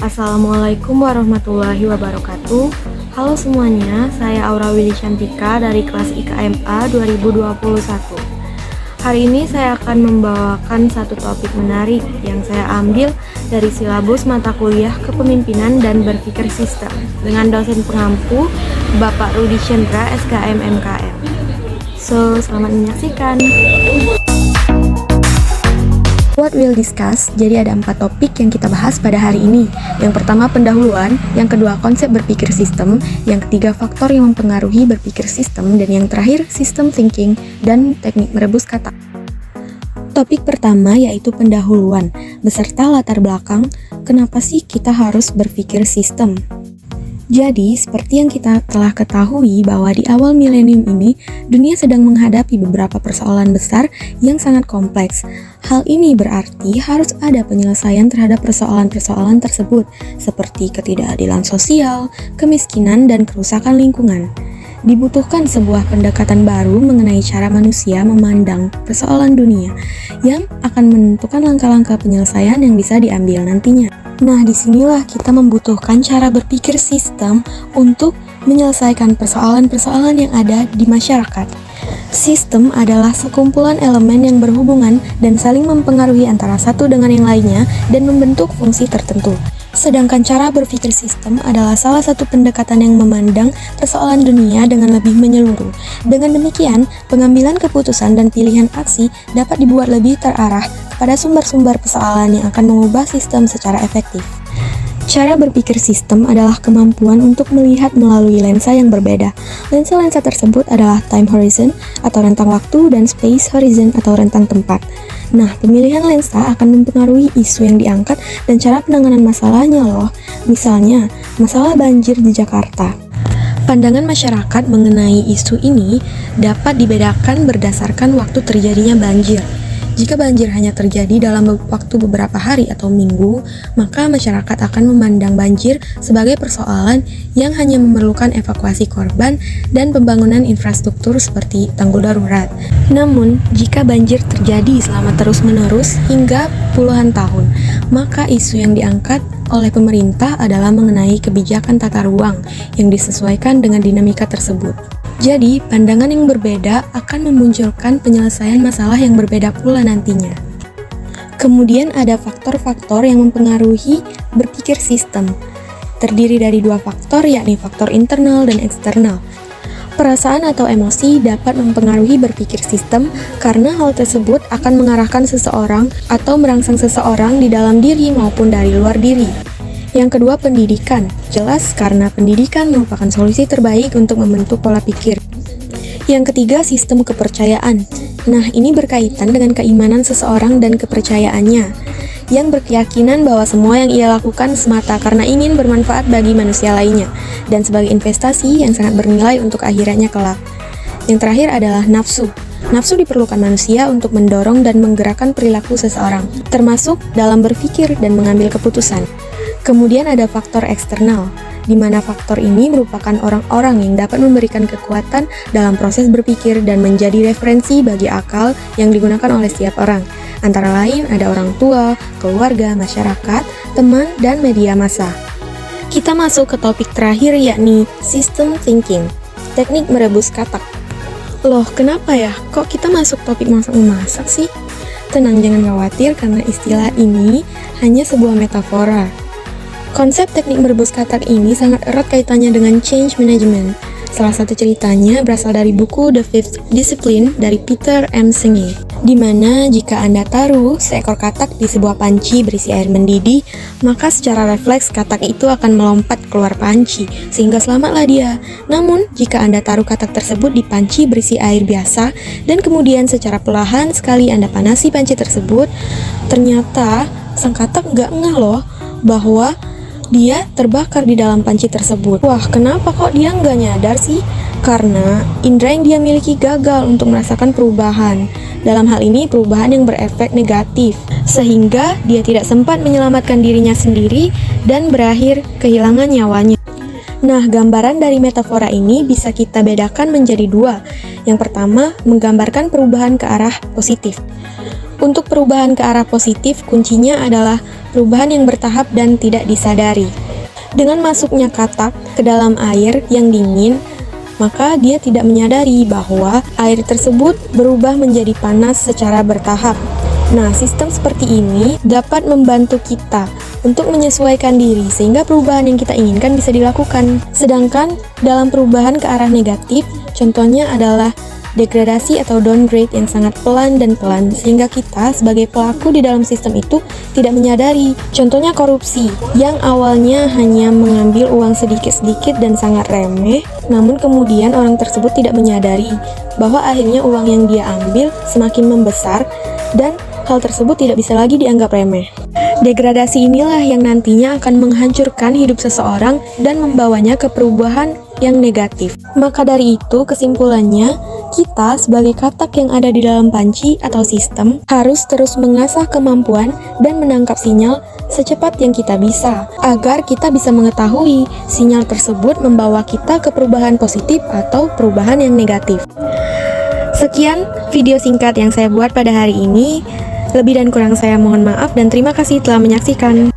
Assalamualaikum warahmatullahi wabarakatuh. Halo semuanya, saya Aura Willy Cantika dari kelas IKMA 2021. Hari ini saya akan membawakan satu topik menarik yang saya ambil dari silabus mata kuliah Kepemimpinan dan Berpikir Sistem dengan dosen pengampu Bapak Rudi Chandra SKM MKM. Selamat menyaksikan. What we'll discuss, jadi ada 4 topik yang kita bahas pada hari ini. Yang pertama pendahuluan, yang kedua konsep berpikir sistem, yang ketiga faktor yang mempengaruhi berpikir sistem, dan yang terakhir system thinking dan teknik merebus kata. Topik pertama yaitu pendahuluan, beserta latar belakang, kenapa sih kita harus berpikir sistem? Jadi, seperti yang kita telah ketahui bahwa di awal milenium ini, dunia sedang menghadapi beberapa persoalan besar yang sangat kompleks. Hal ini berarti harus ada penyelesaian terhadap persoalan-persoalan tersebut, seperti ketidakadilan sosial, kemiskinan, dan kerusakan lingkungan. Dibutuhkan sebuah pendekatan baru mengenai cara manusia memandang persoalan dunia, yang akan menentukan langkah-langkah penyelesaian yang bisa diambil nantinya. Nah, disinilah kita membutuhkan cara berpikir sistem untuk menyelesaikan persoalan-persoalan yang ada di masyarakat. Sistem adalah sekumpulan elemen yang berhubungan dan saling mempengaruhi antara satu dengan yang lainnya dan membentuk fungsi tertentu. Sedangkan cara berpikir sistem adalah salah satu pendekatan yang memandang persoalan dunia dengan lebih menyeluruh. Dengan demikian, pengambilan keputusan dan pilihan aksi dapat dibuat lebih terarah pada sumber-sumber persoalan yang akan mengubah sistem secara efektif. Cara berpikir sistem adalah kemampuan untuk melihat melalui lensa yang berbeda. Lensa-lensa tersebut adalah time horizon atau rentang waktu dan space horizon atau rentang tempat. Nah, pemilihan lensa akan mempengaruhi isu yang diangkat dan cara penanganan masalahnya loh. Misalnya, masalah banjir di Jakarta. Pandangan masyarakat mengenai isu ini dapat dibedakan berdasarkan waktu terjadinya banjir. Jika banjir hanya terjadi dalam waktu beberapa hari atau minggu, maka masyarakat akan memandang banjir sebagai persoalan yang hanya memerlukan evakuasi korban dan pembangunan infrastruktur seperti tanggul darurat. Namun, jika banjir terjadi selama terus-menerus hingga puluhan tahun, maka isu yang diangkat oleh pemerintah adalah mengenai kebijakan tata ruang yang disesuaikan dengan dinamika tersebut. Jadi, pandangan yang berbeda akan memunculkan penyelesaian masalah yang berbeda pula nantinya. Kemudian ada faktor-faktor yang mempengaruhi berpikir sistem. Terdiri dari 2 faktor, yakni faktor internal dan eksternal. Perasaan atau emosi dapat mempengaruhi berpikir sistem karena hal tersebut akan mengarahkan seseorang atau merangsang seseorang di dalam diri maupun dari luar diri. Yang kedua, pendidikan. Jelas karena pendidikan merupakan solusi terbaik untuk membentuk pola pikir. Yang ketiga, sistem kepercayaan. Nah, ini berkaitan dengan keimanan seseorang dan kepercayaannya, yang berkeyakinan bahwa semua yang ia lakukan semata karena ingin bermanfaat bagi manusia lainnya, dan sebagai investasi yang sangat bernilai untuk akhiratnya kelak. Yang terakhir adalah nafsu. Nafsu diperlukan manusia untuk mendorong dan menggerakkan perilaku seseorang, termasuk dalam berpikir dan mengambil keputusan. Kemudian ada faktor eksternal, di mana faktor ini merupakan orang-orang yang dapat memberikan kekuatan dalam proses berpikir dan menjadi referensi bagi akal yang digunakan oleh setiap orang. Antara lain ada orang tua, keluarga, masyarakat, teman, dan media massa. Kita masuk ke topik terakhir yakni system thinking, teknik merebus katak. Loh, kenapa ya? Kok kita masuk topik masak-memasak sih? Tenang, jangan khawatir karena istilah ini hanya sebuah metafora. Konsep teknik merebus katak ini sangat erat kaitannya dengan change management. Salah satu ceritanya berasal dari buku The Fifth Discipline dari Peter M. Senge, di mana jika Anda taruh seekor katak di sebuah panci berisi air mendidih, maka secara refleks katak itu akan melompat keluar panci, sehingga selamatlah dia. Namun, jika Anda taruh katak tersebut di panci berisi air biasa, dan kemudian secara perlahan sekali Anda panasi panci tersebut, ternyata sang katak nggak ngeh loh bahwa dia terbakar di dalam panci tersebut. Wah, kenapa kok dia nggak nyadar sih? Karena indera yang dia miliki gagal untuk merasakan perubahan. Dalam hal ini, perubahan yang berefek negatif, sehingga dia tidak sempat menyelamatkan dirinya sendiri dan berakhir kehilangan nyawanya. Nah, gambaran dari metafora ini bisa kita bedakan menjadi 2. Yang pertama, menggambarkan perubahan ke arah positif. Untuk perubahan ke arah positif, kuncinya adalah perubahan yang bertahap dan tidak disadari. Dengan masuknya katak ke dalam air yang dingin, maka dia tidak menyadari bahwa air tersebut berubah menjadi panas secara bertahap. Nah, sistem seperti ini dapat membantu kita untuk menyesuaikan diri sehingga perubahan yang kita inginkan bisa dilakukan. Sedangkan dalam perubahan ke arah negatif, contohnya adalah degradasi atau downgrade yang sangat pelan dan pelan sehingga kita sebagai pelaku di dalam sistem itu tidak menyadari. Contohnya korupsi yang awalnya hanya mengambil uang sedikit-sedikit dan sangat remeh, namun kemudian orang tersebut tidak menyadari bahwa akhirnya uang yang dia ambil semakin membesar dan hal tersebut tidak bisa lagi dianggap remeh. Degradasi inilah yang nantinya akan menghancurkan hidup seseorang dan membawanya ke perubahan yang negatif. Maka dari itu, kesimpulannya, kita sebagai katak yang ada di dalam panci atau sistem harus terus mengasah kemampuan dan menangkap sinyal secepat yang kita bisa, agar kita bisa mengetahui sinyal tersebut membawa kita ke perubahan positif atau perubahan yang negatif. Sekian video singkat yang saya buat pada hari ini. Lebih dan kurang saya mohon maaf dan terima kasih telah menyaksikan.